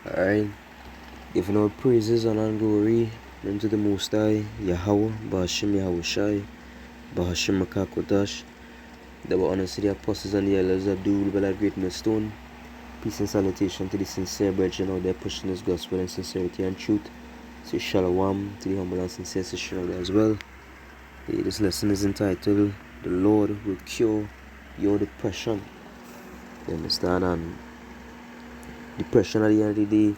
Alright, giving all praises and glory unto the Most High, Yahweh, Bahashim Yahushai, Bahashim Makakodash. That were honors to the apostles and the elders that do by that great millstone. Peace and salutation to the sincere brethren out there pushing this gospel in sincerity and truth. Say shalom to the humble and sincere sister out there as well. This lesson is entitled, The Lord Will Cure Your Depression. You understand? And depression at the end of the day,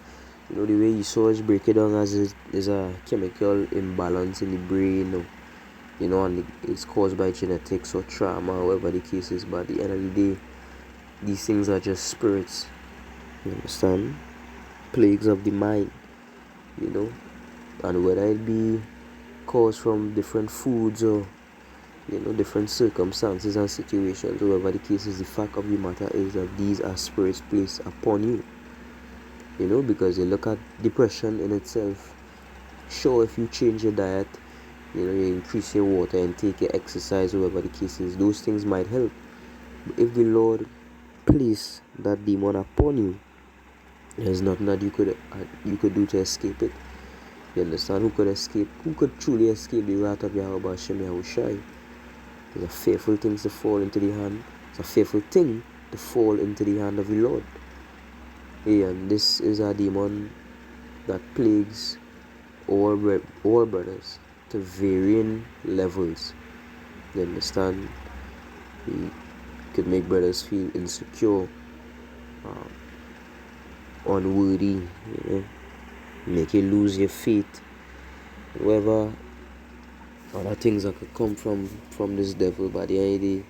you know, the way you saw us break it down as is a chemical imbalance in the brain, and it's caused by genetics or trauma, however the case is. But at the end of the day, these things are just spirits, you understand? Plagues of the mind, and whether it be caused from different foods or different circumstances and situations, however the case is, the fact of the matter is that these are spirits placed upon you. Because you look at depression in itself. Sure, if you change your diet, you increase your water intake, your exercise, whatever the case is, those things might help. But if the Lord place that demon upon you, there's nothing that you could do to escape it. You understand? Who could truly escape the wrath of Yahweh Hashem Yahushai? It's a fearful thing to fall into the hand. It's a fearful thing to fall into the hand of the Lord. And this is a demon that plagues all brothers to varying levels. You understand? It could make brothers feel insecure, unworthy, make you lose your faith, whatever other things that could come from this devil. But the end of the day,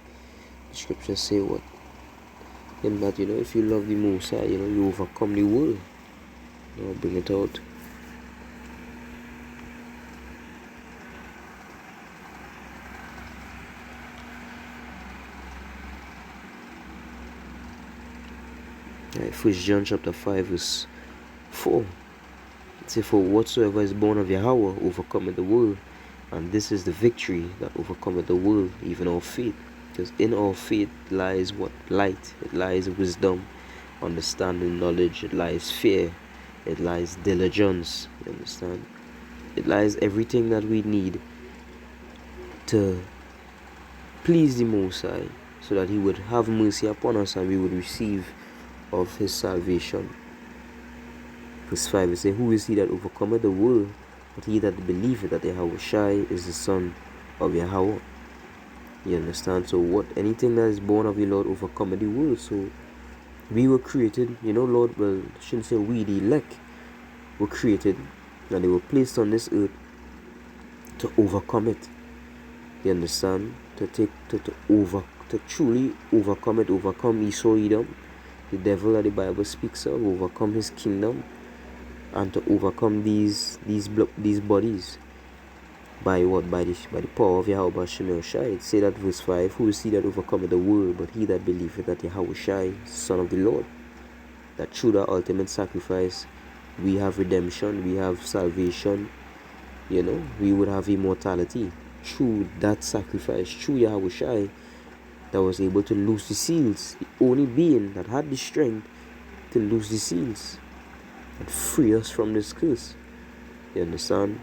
the scriptures say what? In that, if you love the Most High, you overcome the world. Bring it out. Right, 1 John chapter 5 verse 4. It says, for whatsoever is born of Yahweh overcometh the world, and this is the victory that overcometh the world, even our faith. Because in our faith lies what? Light. It lies wisdom, understanding, knowledge. It lies fear. It lies diligence. You understand? It lies everything that we need to please the Most High, so that He would have mercy upon us and we would receive of His salvation. Verse 5, it says, who is he that overcometh the world, but he that believeth that Yahushai is the Son of Yahweh? You understand? So anything that is born of the Lord overcometh the world. So we were created, Lord, well, I shouldn't say we, the elect were created, and they were placed on this earth to overcome it. You understand? To truly overcome it, overcome Esau, Edom, the devil that the Bible speaks of, overcome his kingdom, and to overcome these bodies by what? By the power of Yahweh Shai. It say that verse 5, who is he that overcometh the world, but he that believeth that Yahushai, Son of the Lord, that through the ultimate sacrifice we have redemption, we have salvation, we would have immortality through that sacrifice, through Yahushai, that was able to loose the seals, the only being that had the strength to loose the seals and free us from this curse. You understand?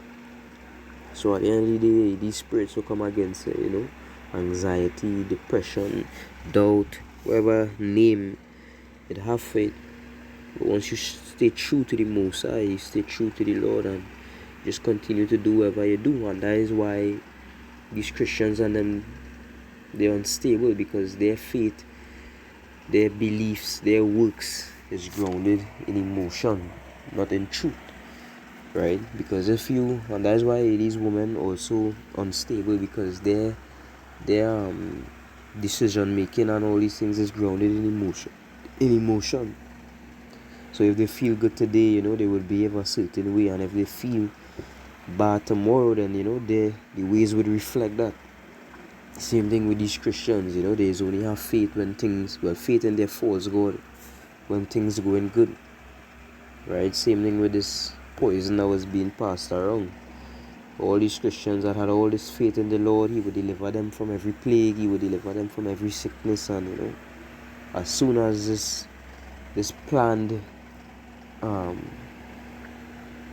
So at the end of the day, these spirits will come against it, anxiety, depression, doubt, whatever name it have faith. But once you stay true to the Most High, you stay true to the Lord, and just continue to do whatever you do. And that is why these Christians and them, they're unstable, because their faith, their beliefs, their works is grounded in emotion, not in truth. Right? Because and that's why these women also unstable, because their decision making and all these things is grounded in emotion. So if they feel good today, they will behave a certain way, and if they feel bad tomorrow, then the ways would reflect that. Same thing with these Christians, they only have faith when faith in their false God when things going good. Right? Same thing with this poison that was being passed around. All these Christians that had all this faith in the Lord, He would deliver them from every plague, He would deliver them from every sickness, and as soon as this planned um,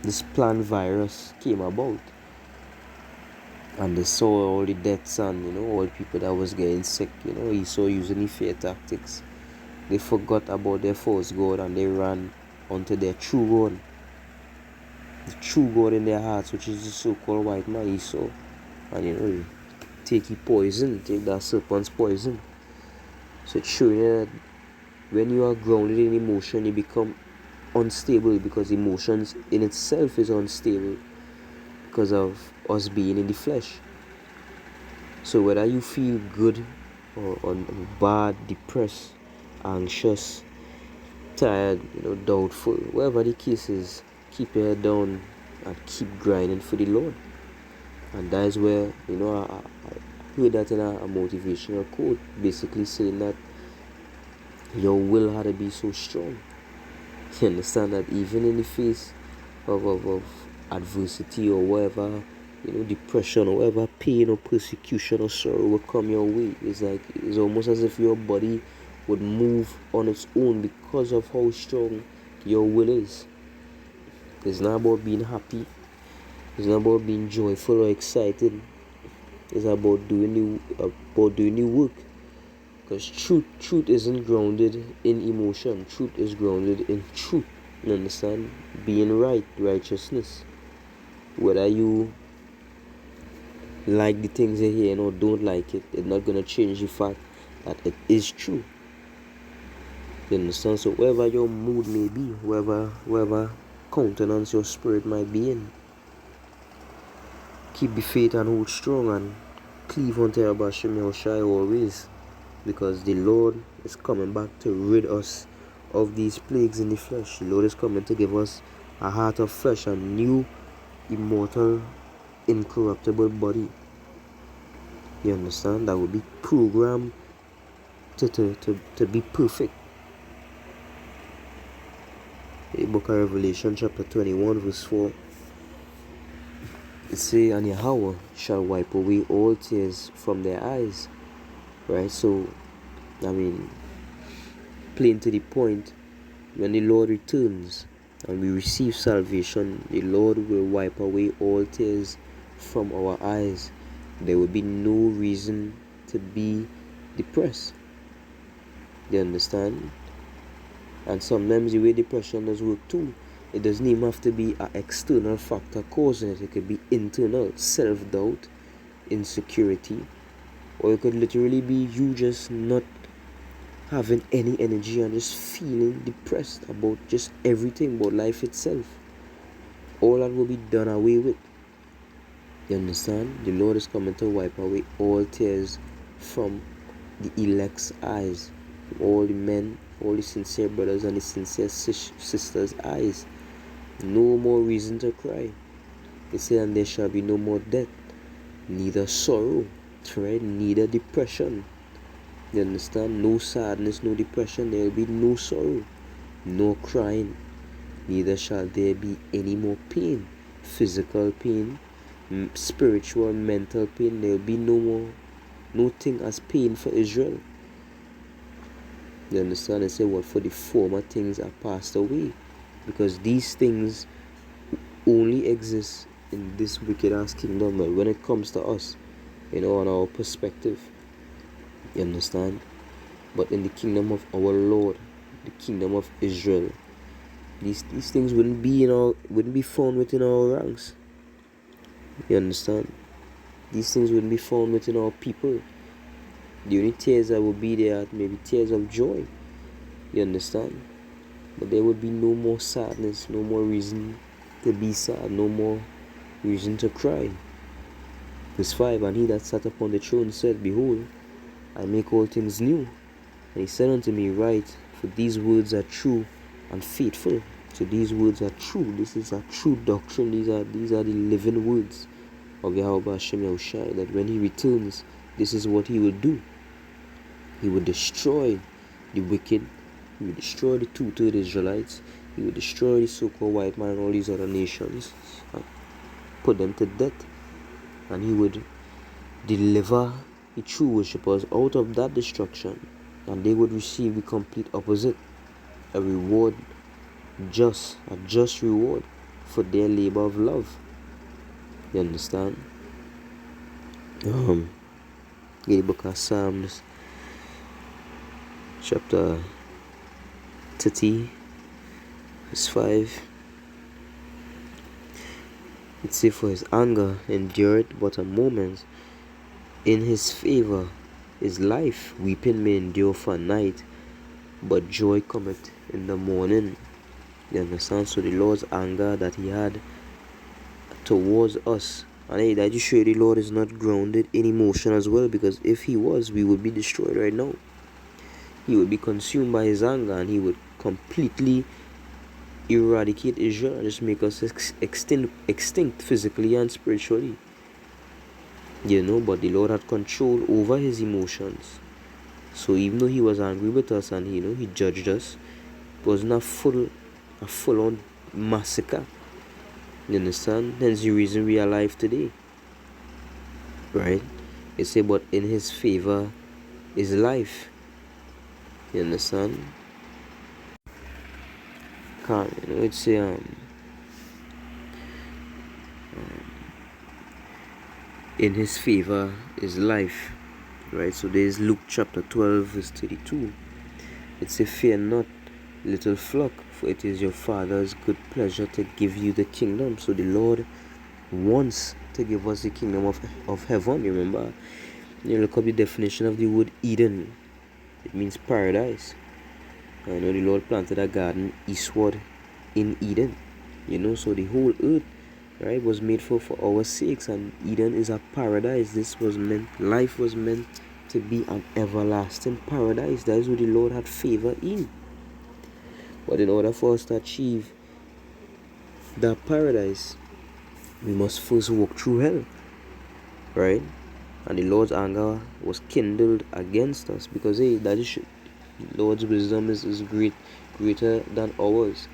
this plant virus came about, and they saw all the deaths and all the people that was getting sick. He saw using the fear tactics. They forgot about their false God and they ran onto their true God, the true God in their hearts, which is the so-called white man. He saw, and take that serpent's poison. So it's showing you that when you are grounded in emotion, you become unstable, because emotions in itself is unstable because of us being in the flesh. So whether you feel good or bad, depressed, anxious, tired, doubtful, whatever the case is, keep your head down and keep grinding for the Lord. And that is where I heard that in a motivational quote, basically saying that your will had to be so strong. You understand that even in the face of adversity or whatever, depression or whatever, pain or persecution or sorrow will come your way. It's almost as if your body would move on its own because of how strong your will is. It's not about being happy. It's not about being joyful or excited. It's about doing the work. Because truth isn't grounded in emotion. Truth is grounded in truth. You understand? Being right, righteousness. Whether you like the things you hear or don't like it, it's not going to change the fact that it is true. You understand? So wherever your mood may be, wherever countenance your spirit might be in, keep the faith and hold strong and cleave unto Hashem Yahushai always, because the Lord is coming back to rid us of these plagues in the flesh. The Lord is coming to give us a heart of flesh, a new, immortal, incorruptible body. You understand? That will be programmed to be perfect. The book of Revelation chapter 21 verse 4, it says, and Yahweh shall wipe away all tears from their eyes. Right? So, plain to the point, when the Lord returns and we receive salvation, the Lord will wipe away all tears from our eyes. There will be no reason to be depressed. You understand? And sometimes the way depression does work too, it doesn't even have to be an external factor causing it. It could be internal, self-doubt, insecurity, or it could literally be you just not having any energy and just feeling depressed about just everything, about life itself. All that will be done away with. You understand? The Lord is coming to wipe away all tears from the elect's eyes, all the men, all the sincere brothers and the sincere sisters' eyes. No more reason to cry. He said, and there shall be no more death, neither sorrow, right? Neither depression. You understand? No sadness, no depression. There will be no sorrow, no crying. Neither shall there be any more pain, physical pain, spiritual, mental pain. There will be no thing as pain for Israel. You understand? They say, what for the former things are passed away, because these things only exist in this wicked ass kingdom. But when it comes to us, on our perspective, you understand? But in the kingdom of our Lord, the kingdom of Israel, these things wouldn't be found within our ranks. You understand? These things wouldn't be found within our people. The only tears that would be there are maybe tears of joy. You understand? But there would be no more sadness, no more reason to be sad, no more reason to cry. Verse 5, and he that sat upon the throne said, behold, I make all things new. And he said unto me, write, for these words are true and faithful. So these words are true. This is a true doctrine. These are the living words of Yahweh Hashem Yahushai, that when he returns, this is what he will do. He will destroy the wicked. He will destroy the two-third Israelites. He will destroy the so-called white man and all these other nations, put them to death. And he would deliver the true worshippers out of that destruction, and they would receive the complete opposite, a reward a just reward for their labor of love. You understand? In the book of Psalms, chapter 30, verse 5, it says, "For his anger endureth but a moment, in his favor is life. Weeping may endure for a night, but joy cometh in the morning." You understand? So the Lord's anger that he had towards us, and that you show the Lord is not grounded in emotion as well, because if he was, we would be destroyed right now. He would be consumed by his anger, and he would completely eradicate Israel and just make us extinct physically and spiritually. But the Lord had control over his emotions. So even though he was angry with us and he judged us, it wasn't a full-on massacre. You understand? That's the reason we are alive today. Right? It say, but in his favor is life. You understand? It's in his favor is life. Right? So there's Luke chapter 12 verse 32. It says, "Fear not, little flock, for it is your Father's good pleasure to give you the kingdom." So the Lord wants to give us the kingdom of heaven. Remember, look up the definition of the word Eden. It means paradise. The Lord planted a garden eastward in Eden. So the whole earth, right, was made for our sakes, and Eden is a paradise. Life was meant to be an everlasting paradise. That is what the Lord had favor in. But in order for us to achieve that paradise, we must first walk through hell, right? And the Lord's anger was kindled against us because Lord's wisdom is greater than ours.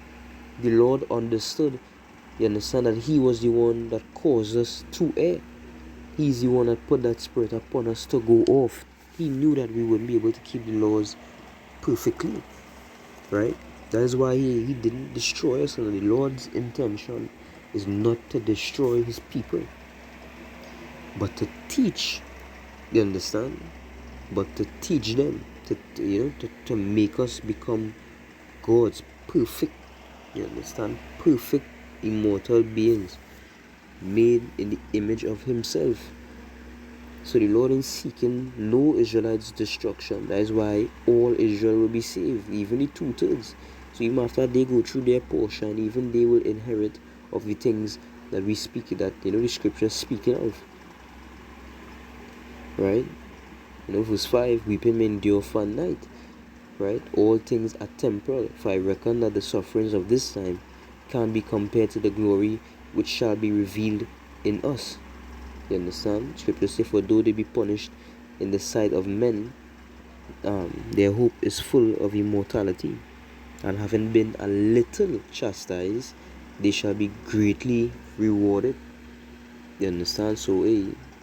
The Lord understood. You understand that he was the one that caused us to err. He's the one that put that spirit upon us to go off. He knew that we wouldn't be able to keep the laws perfectly, right? That is why he didn't destroy us, and the Lord's intention is not to destroy his people, but to teach. You understand? But to teach them, to make us become God's perfect. You understand? Perfect, immortal beings, made in the image of himself. So the Lord is seeking no Israelites' destruction. That is why all Israel will be saved, even the 2/3. So even after they go through their portion, even they will inherit of the things that we speak, that the scripture is speaking of. Right? Verse 5, "Weeping may endure for a night." Right? All things are temporal. For I reckon that the sufferings of this time can be compared to the glory which shall be revealed in us. You understand? Scripture says, "For though they be punished in the sight of men, their hope is full of immortality. And having been a little chastised, they shall be greatly rewarded." You understand? So,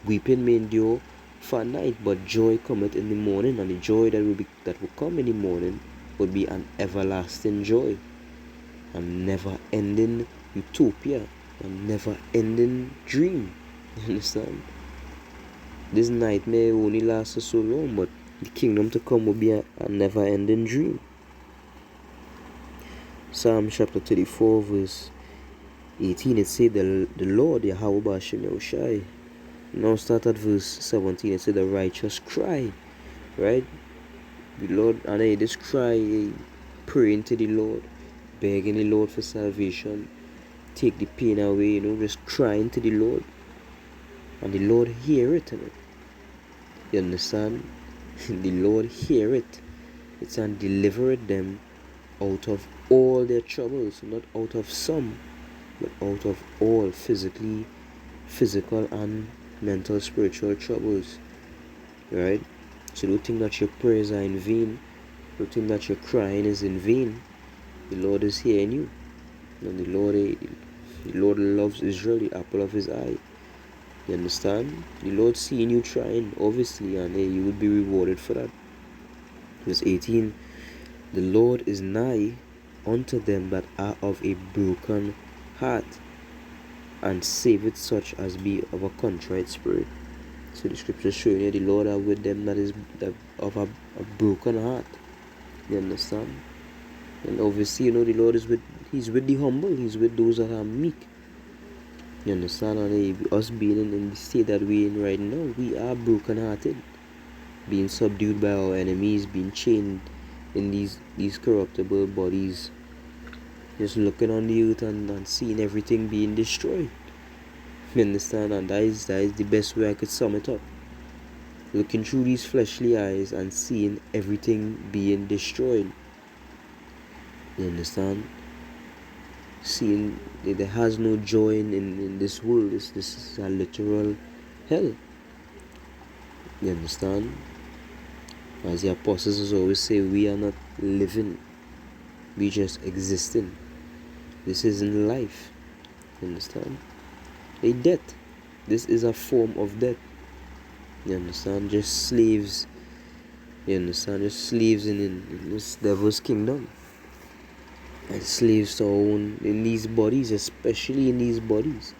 weeping may endure for a night, but joy cometh in the morning, and the joy that will come in the morning would be an everlasting joy, a never-ending utopia, a never-ending dream. You understand? This nightmare only lasts so long, but the kingdom to come will be a never-ending dream. Psalm chapter 34 verse 18, it says, the Lord Yahweh B'Hashem Yahushai. Now start at verse 17, it said, "The righteous cry," right? The Lord, and they just cry, praying to the Lord, begging the Lord for salvation, take the pain away, just crying to the Lord. And the Lord hear it. You understand? The Lord hear it. It's and delivered them out of all their troubles, not out of some, but out of all physical and mental, spiritual troubles. Right? So don't think that your prayers are in vain. Don't think that your crying is in vain. The Lord is hearing you. And the Lord loves Israel, the apple of his eye. You understand? The Lord seeing you trying, obviously, and you would be rewarded for that. Verse 18, "The Lord is nigh unto them that are of a broken heart, and saveth such as be of a contrite spirit. So the scripture showing you the Lord are with them that is of a broken heart. You understand? And obviously, the Lord is He's with the humble. He's with those that are meek. You understand? And us being in the state that we're in right now, we are broken-hearted, being subdued by our enemies, being chained in these corruptible bodies, just looking on the earth and seeing everything being destroyed. You understand? And that is the best way I could sum it up. Looking through these fleshly eyes and seeing everything being destroyed. You understand? Seeing that there has no joy in this world. This is a literal hell. You understand? As the apostles always say, we are not living, we just existing. This isn't life. You understand? A death. This is a form of death. You understand? Just slaves. You understand? Just slaves in this devil's kingdom. And slaves to our own, in these bodies, especially in these bodies.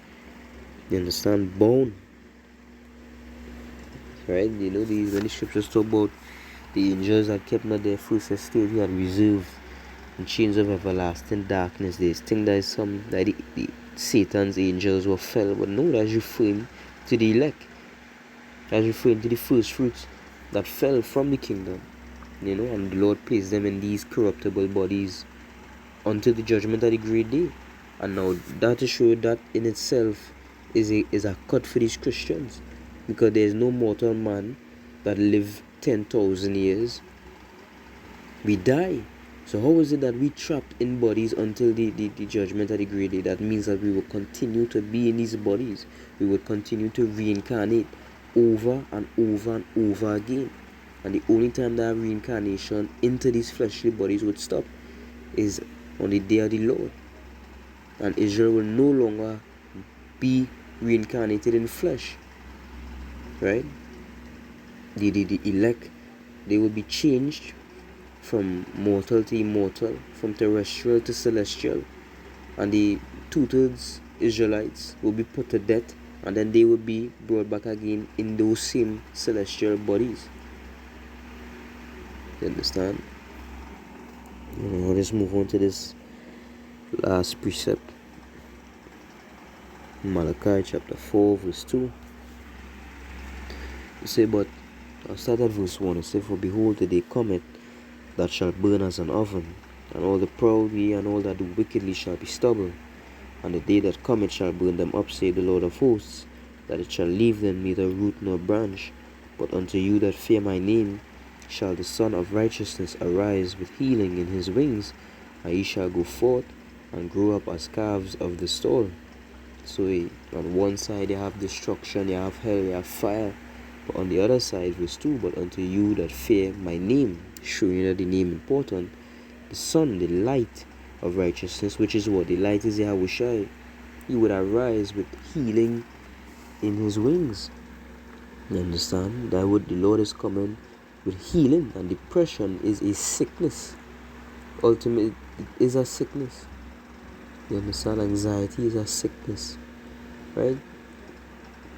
You understand? Bound. Right? When the scriptures talk about the angels that kept not their first estate, he had reserved in chains of everlasting darkness. They think that is that the Satan's angels were fell, but no, that's referring to the elect. That's referring to the first fruits that fell from the kingdom. And the Lord placed them in these corruptible bodies until the judgment of the great day. And now that to show that in itself is a cut for these Christians, because there is no mortal man that live 10,000 years. We die. So how is it that we trapped in bodies until the judgment of the great day? That means that we will continue to be in these bodies. We will continue to reincarnate over and over and over again. And the only time that reincarnation into these fleshly bodies would stop is on the day of the Lord. And Israel will no longer be reincarnated in flesh. Right? The elect, they will be changed from mortal to immortal, from terrestrial to celestial. And the 2/3 Israelites will be put to death, and then they will be brought back again in those same celestial bodies. You understand? Let's move on to this last precept. Malachi chapter 4 verse 2. You say, but I'll start at verse 1. It says, for behold, the day cometh that shall burn as an oven, and all the proud and all that do wickedly shall be stubble. And the day that cometh shall burn them up, saith the Lord of hosts, that it shall leave them neither root nor branch. But unto you that fear my name shall the Son of Righteousness arise with healing in his wings, and he shall go forth and grow up as calves of the stall. So on one side you have destruction, you have hell, you have fire. But on the other side, verse 2, but unto you that fear my name, showing that the name important, the Son, the light of righteousness, which is what? The light is Yahushua. He would arise with healing in his wings. You understand? The Lord is coming with healing, and depression is a sickness. Ultimately, it is a sickness. You understand? Anxiety is a sickness. Right?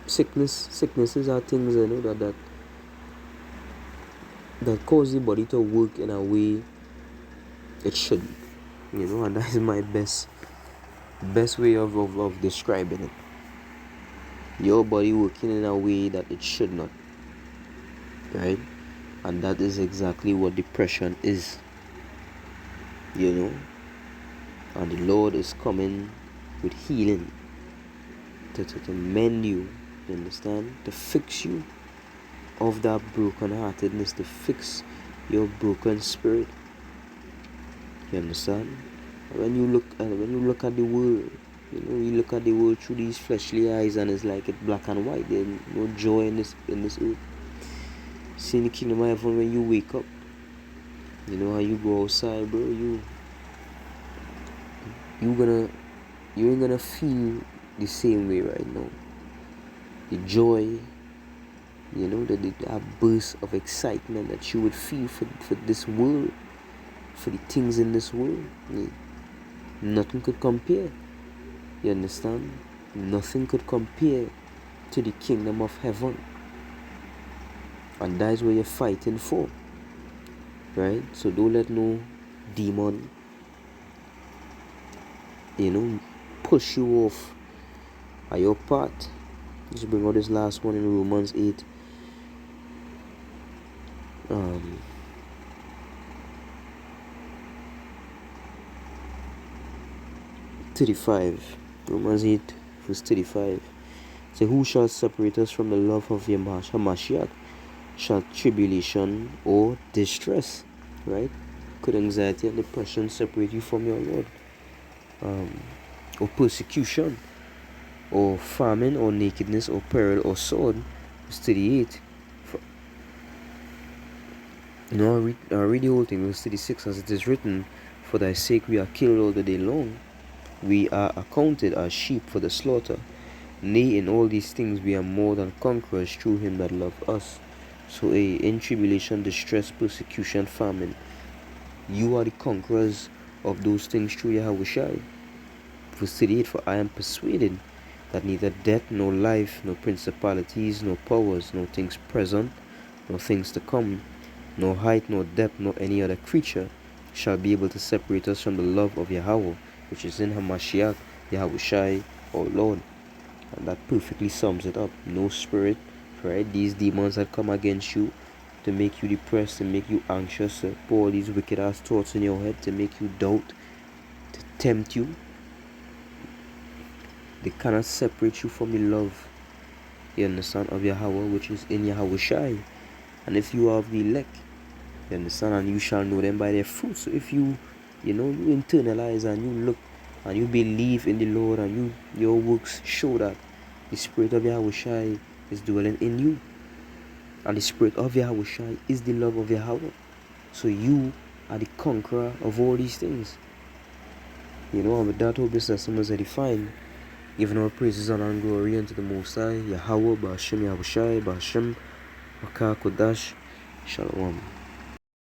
Sicknesses are things that cause the body to work in a way it shouldn't. And that is my best way of describing it. Your body working in a way that it should not. Right? And that is exactly what depression is. And the Lord is coming with healing to mend you. You understand? To fix you of that brokenheartedness, to fix your broken spirit. You understand? When you look at the world, you look at the world through these fleshly eyes, and it's like it's black and white. There's no joy in this earth. See, in the kingdom of heaven, when you wake up, how you go outside, bro, you ain't gonna feel the same way right now. The joy, that burst of excitement that you would feel for this world, for the things in this world. Nothing could compare. You understand? Nothing could compare to the kingdom of heaven. And that is what you're fighting for. Right? So don't let no demon, push you off at your path. Just bring out this last one in Romans 8. 35. Romans 8 verse 35. Say, who shall separate us from the love of Hamashiach? Shall tribulation or distress, right? Could anxiety and depression separate you from your Lord? Or persecution, or famine, or nakedness, or peril, or sword? Verse 38. I read the whole thing. Verse 36. As it is written, for thy sake we are killed all the day long. We are accounted as sheep for the slaughter. Nay, in all these things we are more than conquerors through him that loved us. So in tribulation, distress, persecution, famine, you are the conquerors of those things through Yahushua. Verse 38, for I am persuaded that neither death, nor life, nor principalities, nor powers, nor things present, nor things to come, nor height, nor depth, nor any other creature shall be able to separate us from the love of Yahweh, which is in Hamashiach, Yahushua, our Lord. And that perfectly sums it up. No spirit, right? These demons that come against you to make you depressed, to make you anxious, to pour all these wicked ass thoughts in your head, to make you doubt, to tempt you. They cannot separate you from the love, you understand, of Yahweh, which is in Yahushua. And if you are of the elect, you understand, and you shall know them by their fruits. So if you internalize and you look and you believe in the Lord, and your works show that the Spirit of Yahushua is dwelling in you, and the Spirit of Yahushua is the love of Yahweh. So you are the conqueror of all these things. And with that, hope this lesson was edifying. Giving our praises, honor, and glory unto the Most High, Yahweh, Ba'ashem Yahushua, Ba'ashem Makah Kodash. Shalom.